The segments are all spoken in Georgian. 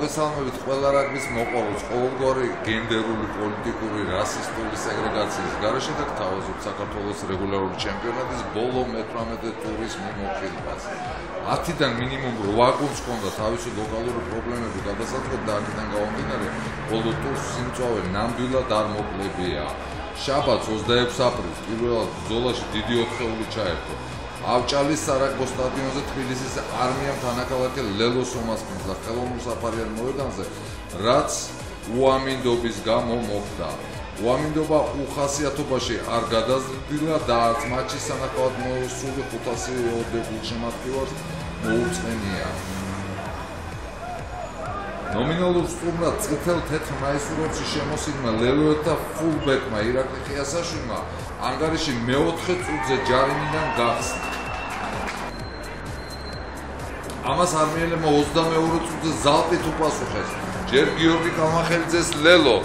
მოგესალმებით ყველა რაგბის მოყვარულს ყოველგვარი გენდერული, პოლიტიკური, რასისტული სეგრეგაციის გარეშე და გთავაზობთ საქართველოს რეგულარული ჩემპიონატის ბოლო მე-18 ტურის მიმოხილვას. 10-დან მინიმუმ 8 გუნდს ჰქონდა თავისი ლოკალური პრობლემები გადასაწყვეტ და აქედან გამომდინარე ბოლო ტურს სიმწვავე ნამდვილად არ მოკლებია. შაბათს 26 აპრილს პირველად ბრძოლაში დიდი 4-ეული ჩაერთო. ავჭალის სარაგბო სტადიონზე თბილისის არმიამ თანაქალაქე ლელოს უმასპინძლა და ხელოვნურ საფარიან მოედანზე, რაც უამინდობის გამო მოხდა. უამინდობა უხასიათობაში არ გადაზრდილა და არც მატჩის სანახავად მოსული 500 გულშემატკივარს მოუწყენია. ნომინალურ სტუმრად წითელ თეთრ მაისურებში შემოსილმა ლელოეთა ფულბეკმა ირაკლი ყიასაშვილმა ანგარიში მე-4 წუთზე ჯარიმიდან გახსნა. ამას არმიელებმა 22 წუთზე ზალპით უპასუხეს. ჯერ გიორგი კალმახელიძეს ლელო,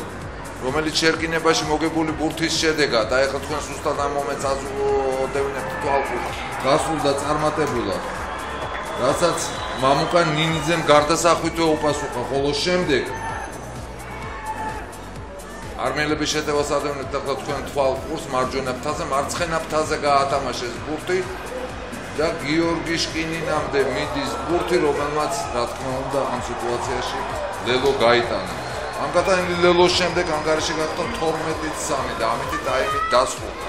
რომელიც შერკინებაში მოგებული ბურთის შედეგად, და ეხლა თქვენ სუსტად ამ მომენტს აზროვნებთ თვალყურს, გასულდა წარმატებულად. რასაც მამუკა ნინიძემ გარდასახვითვე უპასუხა, ხოლო შემდეგ არმიელების შეტევას ადევნებთ და თქვენ თვალყურს მარჯვენა ფრთაზე, მარცხენა ფრთაზე გაათამაშეს ბურთი და გიორგი შკინინამდე მიდის ბურთი, რომელმაც რა თქმა უნდა ამ სიტუაციაში ლელო გაიტანა. ამ გადაინდ ლელოს შემდეგ ანგარიში გახდა 12-3 და ამით ტაიმი დასრულდა.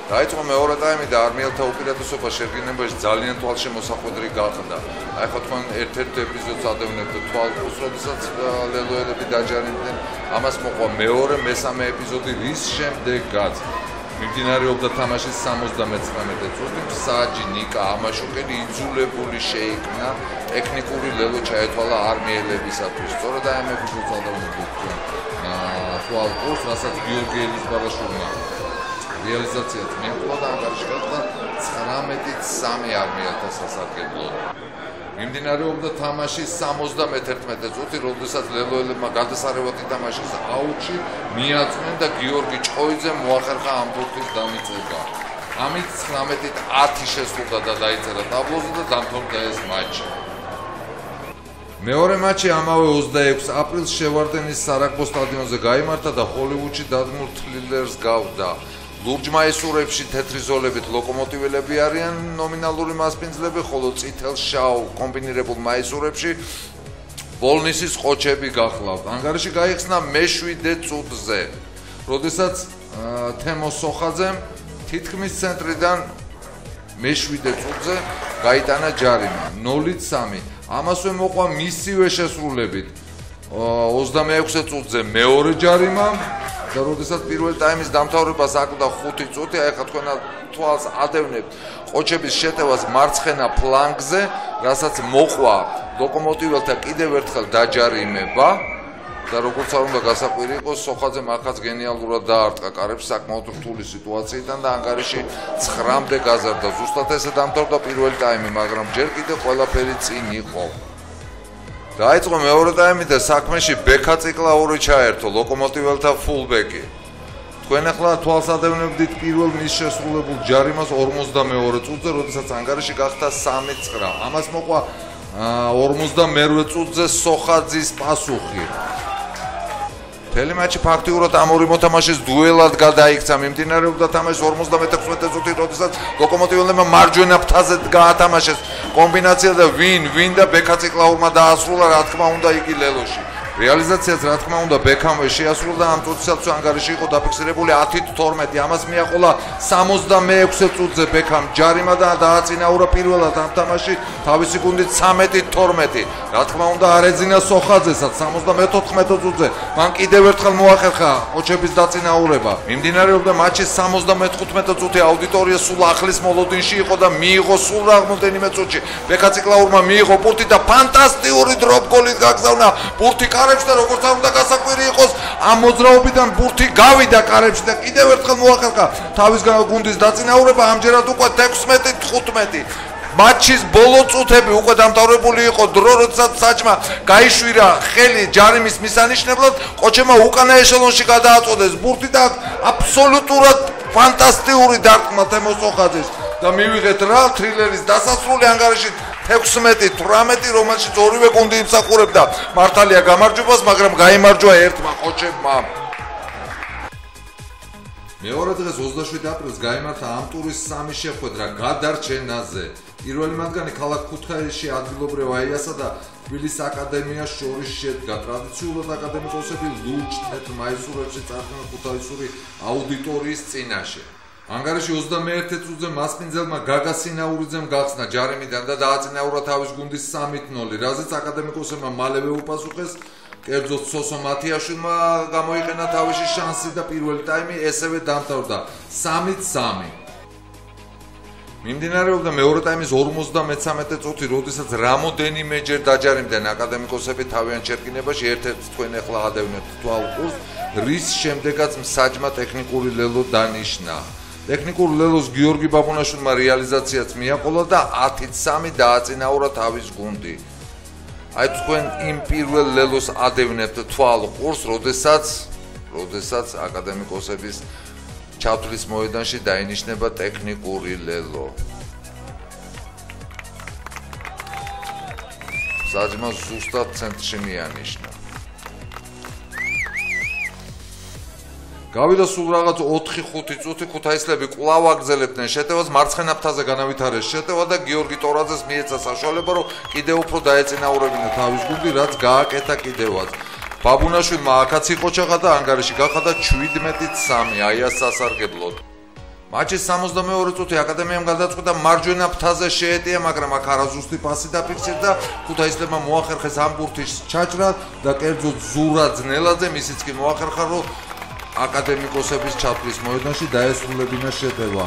დაიწყო მეორე ტაიმი და არმიელთა უპირატესობა შერკინებაში ძალიან თვალშემოსახვედრი გახდა. აი ხო თქვენ ერთ-ერთ ეპიზოდს ადევნებთ თვალყურს, როდესაც ლელოელები დაჯარიმდნენ. ამას მოყვა მეორე, მესამე ეპიზოდი, რის შემდეგაც მიმდინარეობდა თამაშის 79 წუთი, საჯი ნიკა ამაშუკელი იძულებული შეიქმნა ტექნიკური ლელო ჩაეთვალა არმიელებისათვის. სწორედ აი ამ ეპიზოდს ადევნებთ თვალყურს, რასაც გიორგი ელიზბარაშვილმა რეალიზაციაც მიაღწია და ანგარიში გახდა 19-3 არმიელთა სასარგებლოდ. მიმდინარეობდა თამაშის 71 წუთი, როდესაც ლელოელებმა გადასარევად ითამაშეს აუჩი, მიაწვნენ და გიორგი ჭყოიძემ მოახერხა ამ ბურთის დამიწება. ამით 19-10 შესრულდა და დაიწერა ტაბლოზე და დამთავრდა ეს მატჩი. მეორე მატჩი ამავე 26 აპრილს შევარდენის სარაგბო სტადიონზე გაიმართა და ჰოლივუდში დადგმულ თლილერს გავდა. ლურჯ მაისურებში თეთრი ზოლებით ლოკომოტიველები არიან ნომინალური მასპინძლები, ხოლო წითელ შავ კომბინირებულ მაისურებში ბოლნისის ყოჩები გახლავთ. ანგარიში გაიხსნა მე-7 წუთზე, როდესაც თემო სოხაძემ თითქმის ცენტრიდან მე-7 წუთზე გაიტანა ჯარიმა 0-3. ამასვე მოყვა მისივე შესრულებით 26 წუთზე მეორე ჯარიმა და როდესაც პირველი ტაიმის დამთავრებას აკლდა 5 წუთი, აი ხა თქვენ თვალს ადევნებთ ყოჩების შეტევას მარცხენა ფლანგზე, რასაც მოყვა ლოკომოტიველთა კიდევ ერთხელ დაჯარიმება და როგორც არ უნდა გასაკვირი იყოს, სოხაძემ ახაც გენიალურად დაარტყა კარებს საკმაოდ რთული სიტუაციიდან და ანგარიში 9-მდე გაზარდა. ზუსტად ესე დამთავრდა პირველი ტაიმი, მაგრამ ჯერ კიდევ ყველაფერი წინ იყო. დაიწყო მეორე ტაიმი და საქმეში ბექა ციკლაური ჩაერთო, ლოკომოტიველთა ფულბეკი. თქვენ ახლა თვალს ადევნებდით პირველ მის შესრულებულ ჯარიმას 42 წუთზე, როდესაც ანგარიში გახდა 3-9. ამას მოყვა 52 წუთზე სოხაძის პასუხი. მთელი მატჩი ფაქტიურად ამ ორი მოთამაშის დუელად გადაიქცა. მიმდინარეობდა თამაშის 56 წუთი, როდესაც ლოკომოტიველებმა მარჯვენა ფრთაზე გაათამაშეს კომბინაცია და ვინ და ბექა ციკლაურმა დაასრულა, რა თქმა უნდა იგი ლელოში. რეალიზაციაც რა თქმა უნდა ბექამვე შეასრულა და ამ წუთისათვის ანგარიში იყო დაფიქსირებული 10-12. ამას მიაყოლა 66 წუთზე ბექამ ჯარიმა და დააწინაურა პირველად ამ თამაში თავისი გუნდით 13-12. რა თქმა უნდა არ ეძინა სოხაძესაც 74 წუთზე. მან კიდევ ერთხელ მოახერხა ყოჩების დაწინაურება. მიმდინარეობდა მატჩის 75 წუთი, აუდიტორია სულ ახლის მოლოდინში იყო და მიიღო სულ რამდენიმე წუთში. ბექა ციკლაურმა მიიღო ბურთი და ფანტასტიკური დროპ გოლით გაგზავნა ბურთი კარებში და როგორც არ უნდა გასაკვირი იყოს, ამ მოძრაობიდან ბურთი გავიდა კარებში და კიდევ ერთხელ მოახერხა თავის გუნდის დაწინაურება, ამჯერად უკვე 16-15. მატჩის ბოლო წუთები უკვე დამთავრებული იყო დრო, როდესაც საჭმა გაიშვირა ხელი ჯარიმის მისანიშნებლად, ყოჩემა უკანა ეშელონში გადააწოდეს ბურთი და აბსოლუტურად ფანტასტიკური დარტყმა თემო სოხაძეს და მივიღეთ რა თრილერის დასასრული ანგარიში 16-18, რომელშიც ორივე გუნდი იმსახურებდა მართალია გამარჯვებას, მაგრამ გაიმარჯვა ერთმა ყოჩებმა. მეორე დღეს 27 აპრილს გაიმართა ამ ტურის 3 შეხვედრა გადარჩენაზე. პირველი მათგანი ქალაქ ქუთაისში ადგილობრივ აიასა და თბილისის აკადემიას შორის შედგა. ტრადიციულად აკადემიკოსები ლურჯ თეთრ მაისურებში წარდგნენ ქუთაისური აუდიტორიის წინაშე. ანგარიში 21 წუთზე მასპინძელმა გაგა სინაურიძემ გახსნა ჯარიმიდან და დააწინაურა თავის გუნდის 3-0, რაზეც აკადემიკოსებმა მალევე უპასუხეს. კერძოდ სოსო მათიაშვილმა გამოიყენა თავისი შანსი და პირველი ტაიმი ესევე დამთავრდა 3-3. მიმდინარეობდა მეორე ტაიმის 53 წუთი, როდესაც რამოდენიმეჯერ დაჯარიმდნენ აკადემიკოსები თავიანთ შერკინებაში, ერთ-ერთ თქვენ ახლა ადევნებთ თვალყურს, რის შემდეგაც მსაჯმა ტექნიკური ლელო დანიშნა. ტექნიკურ ლელოს გიორგი ბაბუნაშვილმა რეალიზაციაც მიაყოლა და 10-3 დააწინაურა თავის გუნდი. აი თქვენ იმ პირველ ლელოს ადევნებთ თვალყურს, როდესაც აკადემიკოსების ჩათვლის მოედანში დაინიშნება ტექნიკური ლელო. მსაჯმა ზუსტად ცენტრში მიანიშნა. გავიდა სულ რაღაც 4-5 წუთი, ქუთაისლები კვლავ აგრძელებდნენ შეტევას, მარცხენა ფრთაზე განავითარეს შეტევა და გიორგი ტორაძეს მიეცა საშუალება, რომ კიდევ უფრო დაეწინაურებინა თავის გუნდი, რაც გააკეთა კიდევაც. ბაბუნაშვილმა აქაც იყოჩაღა და ანგარიში გახადა 17-3, აიას სასარგებლოდ. მატჩის 62 წუთი აკადემიამ გადაწყვიტა მარჯვენა ფრთაზე შეეტია, მაგრამ აქ არაზუსტი პასი დაფიქსირდა, ქუთაისლებმა მოახერხეს ამ ბურთის ჩაჭრა და კერძოდ ზურა ძნელაძე მისიც კი მოახერხა, რომ აკადემიკოსების ჩათვლის მოედანში დაესრულებინა შეტევა.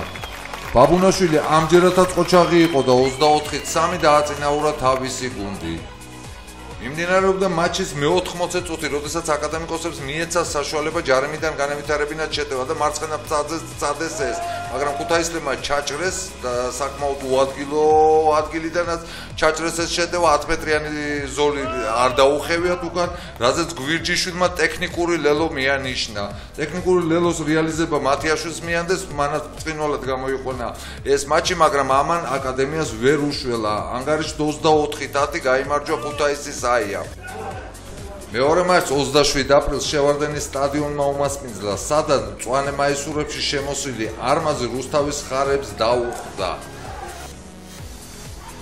ბაბუნაშვილი ამჯერადაც ყოჩაღი იყო და 24-3 დააწინაურა თავისი გუნდი. მიმდინარეობდა მატჩის მე-80 წუთი, როდესაც აკადემიკოსებს მიეცა საშუალება ჯარიმიდან განავითარებინათ შეტევა და მარცხენა ფრთაზე წადეს ეს, მაგრამ ქუთაისლებმა ჩაჭრეს და საკმაოდ უადგილო ადგილიდანაც ჩაჭრეს ეს შეტევა, 10 მეტრიანი ზოლი არ დაუხევიათ უკან, რაზეც გვირჯიშვილმა ტექნიკური ლელო მიანიშნა. ტექნიკური ლელოს რეალიზება მათიაშვილს მიანდეს, მანაც წინვალად გამოიყვანა ეს მატჩი, მაგრამ ამან აკადემიას ვერ უშველა. ანგარიშში 24-10 გაიმარჯვა ქუთაისის აია. მეორე მატჩს 27 აპრილს შევარდენის სტადიონმა უმასპინძლა, სადაც მწვანე მაისურებში შემოსილი არმაზი რუსთავის ხარებს დაუხვდა.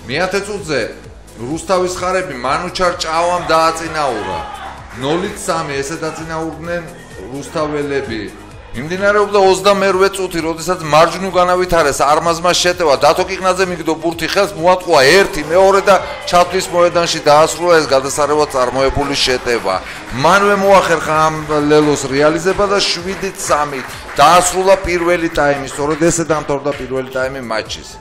მე-10 წუთზე რუსთავის ხარები მანუჩარ ჭავამ დააწინაურა. 0-3 ესე დაწინაურდნენ რუსთაველები. მიმდინარეობდა 28 წუთი, როდესაც მარჯვნივ განავითარეს არმაზმა შეტევა, დათო კიკნაძე მიგდო ბურთი ხელს, მოატყუა 1 მეორე და ჩათვლის მოედანში დაასრულა ეს გადასარევად წარმოებული შეტევა. მანვე მოახერხა ამ ლელოს რეალიზება და 7-3 დაასრულა პირველი ტაიმი, სწორედ ესე დამთავრდა პირველი ტაიმი მატჩის.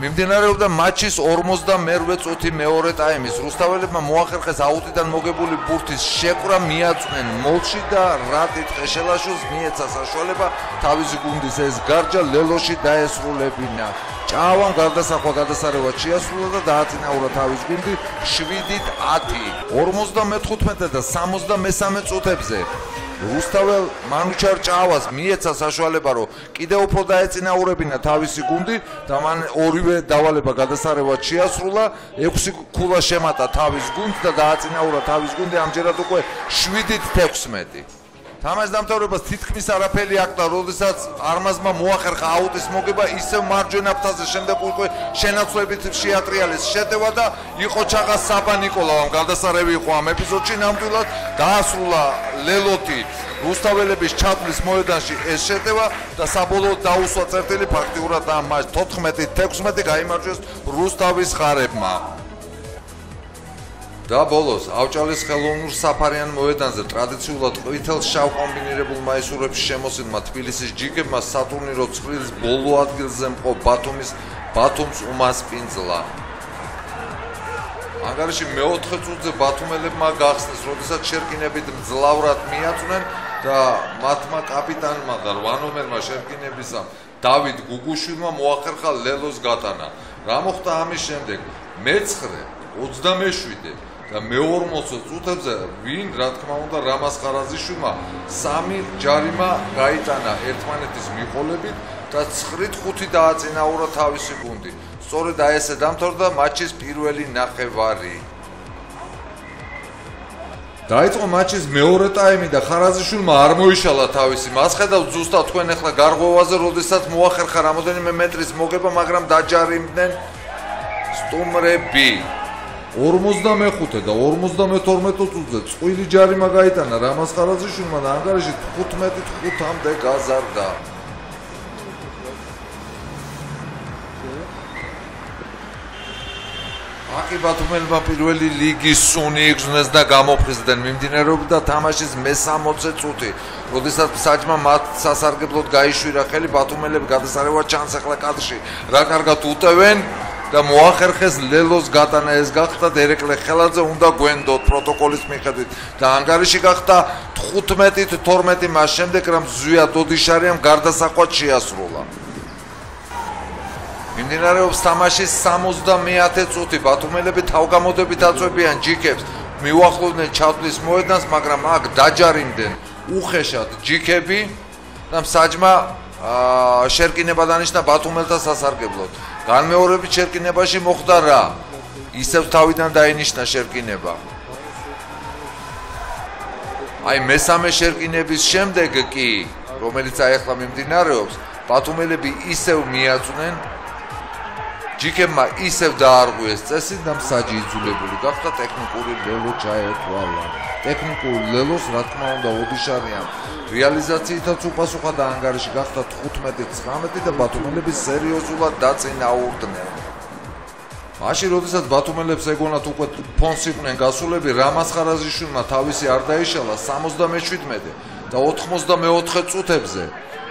მიმდინარეობდა მატჩის 48 წუთი მეორე ტაიმის. რუსთაველებმა მოახერხეს აუტიდან მოგებული ბურთის შეკვრა, მიაწვნენ მოლში და რატით ხეშელაშვილს მიეცა საშუალება თავისი გუნდის ეს გარჯა ლელოში დაესრულებინა. ჭავამ გარდასახვა გადასარევად შეასრულა და დააწინაურა თავის გუნდი 7-10. 55 და 63 წუთებზე რუსთაველ მანუჩარ ჭავას მიეცა საშუალება, რომ კიდევ უფრო დაეწინაურებინა თავისი გუნდი და მან ორივე დავალება გადასარევად შეასრულა, 6 ქულა შემატა თავის გუნდს და დააწინაურა თავის გუნდი ამჯერად უკვე 7-16. თამაშის დამთავრებას თითქმის არაფერი აკდა, როდესაც არმაზმა მოახერხა აუტის მოგება, ისევ მარჯვენა ფრთაზე, შემდეგ უკვე შენაცვლებით შეატრიალეს შეტევა და იყოჩაღა საბა ნიკოლავამ. გადასარევი იყო ამ ეპიზოდში, ნამდვილად დაასრულა ლელოთი რუსთაველების ჩათვლის მოედანში ეს შეტევა და საბოლოოდ დაუსვა წერტილი ფაქტიურად ამ მატჩს 14-16 გაიმარჯვეს რუსთავის ხარებმა. და ბოლოს ავჭალის ხელოვნურ საფარიან მოედანზე ტრადიციულად ყვითელ-შავ კომბინირებულ მაისურებში შემოსილმა თბილისის ჯიგებმა სატურნირო ცხრილის ბოლო ადგილზე მყოფ ბათუმს უმასპინძლა. ანგარიში მე-4 წუთზე ბათუმელებმა გახსნეს, როდესაც შერკინებით მძლავრად მიაწვნენ და მათმა კაპიტანმა და 8 ნომერმა შერკინებისა დავით გუგუშვილმა მოახერხა ლელოს გატანა. რა მოხდა ამის შემდეგ? მე-9, 27 და მე-40 წუთებზე ვინ, რა თქმა უნდა, რამაზ ხარაზიშვილმა 3 ჯარიმა გაიტანა ერთმანეთის მიყოლებით და 9-5 დააწინაურა თავისი გუნდი. სწორედ აი ესე დამთავრდა მატჩის პირველი ნახევარი. დაიწყო მატჩის მეორე ტაიმი და ხარაზიშვილმა არ მოიშალა თავისი. მას ხედავთ ზუსტად თქვენ ახლა გარღვევაზე, როდესაც მოახერხა რამოდენიმე მეტრის მოგება, მაგრამ დაჯარიმდნენ სტუმრები. 45 და 52 წუთზე წყვილი ჯარიმა გაიტანა რამაზ ხარაზიშვილმა და ანგარიში 15-5-მდე გაზარდა. აკი ბათუმელმა პირველი ლიგის სუნი იგზნეს და გამოფხიზდნენ. მიმდინარეობდა თამაშის მე-60 წუთი, როდესაც საჯმა მათ სასარგებლოდ გაიშვირა ხელი. ბათუმელები გადასარევად ჩანს ახლა კადრში, რა კარგად უტევენ და მოახერხეს ლელოს გატანა. ეს გახდა ერეკლე ხელაძე, უნდა გვენდოთ პროტოკოლის მიხედვით და ანგარიში გახდა 15-12 მას შემდეგ, რომ ზვია დოდიშარიამ გარდასახვად შეასრულა. მიმდინარეობს თამაშის 70 წუთი. ბათუმელები თავგამოდებით აწვევიან ჯიქებს, მიუახლოვდნენ ჩათვლის მოედანს, მაგრამ აქ დაჯარიმდნენ უხეშად ჯიქები და საჯმა შერკინება დანიშნა ბათუმელთა სასარგებლოდ. განმეორებით შერკინებაში მოხდა რა? ისევ თავიდან დაინიშნა შერკინება. აი მესამე შერკინების შემდეგ კი, რომელიც აი ახლა მიმდინარეობს, ბათუმელები ისევ მიაწვნენ, ჯიქებმა ისევ დაარღვიეს წესი და მსაჯი იძულებული გახდა ტექნიკური ლელო ჩაეთვალა. ტექნიკურ ლელოს რა თქმა უნდა ოდიშარიამ რეალიზაციითაც უპასუხა და ანგარიში გახდა 15-19 და ბათუმელები სერიოზულად დაწინაურდნენ. მაშინ როდესაც ბათუმელებს ეგონათ უკვე ფონს იყვნენ გასულები, რამაზ ხარაზიშვილმა თავისი არ დაიშალა 77 და 84 წუთებზე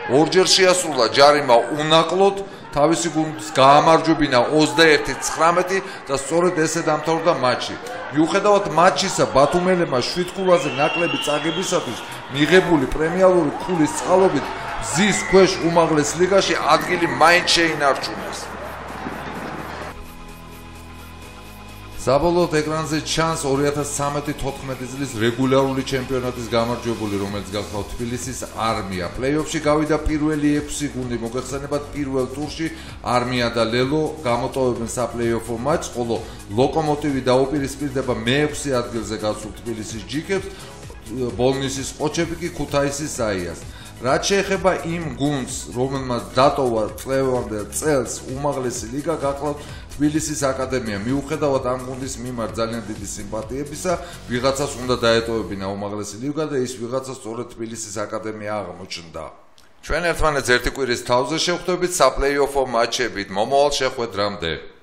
ორჯერ შეასრულა ჯარიმა უნაკლოდ. თავისი გუნდის გაამარჯვებინა 21-19 და სწორედ ესე დამთავრდა მატჩი. მიუხედავად მატჩისა, ბათუმელებმა 7 ქულაზე ნაკლები წაგებისათვის მიღებული პრემიალური ქულის წყალობით მზის ქვეშ უმაღლეს ლიგაში ადგილი მაინც შეინარჩუნეს. საბოლოოდ ეკრანზე ჩანს 2013-14 წლის რეგულარული ჩემპიონატის გამარჯვებული, რომელიც გახლავთ თბილისის არმია. პლეი-ოფში გავიდა პირველი 6 გუნდი, მოგეხსენებათ პირველ ტურში არმია და ლელო გამოტოვებენ საპლეი-ოფო მატჩს, ხოლო ლოკომოტივი დაუპირისპირდება მე-6 ადგილზე გასულ თბილისის ჯიქებს, ბოლნისის ყოჩები კი ქუთაისის საიას. რაც შეეხება იმ გუნდს, რომელმაც დატოვა წლევანდელ წელს უმაღლესი ლიგა, გახლავთ თბილისის აკადემია. მიუხედავად ამ გუნდის მიმართ ძალიან დიდი სიმპათიებისა, ვიღაცას უნდა დაეტოვებინა უმაღლესი ლიგა და ის ვიღაცა სწორედ თბილისის აკადემია აღმოჩნდა. ჩვენ ერთმანეთს ერთი კვირის თავზე შევხვდებით საპლეი-ოფო მატჩებით. მომავალ შეხვედრამდე.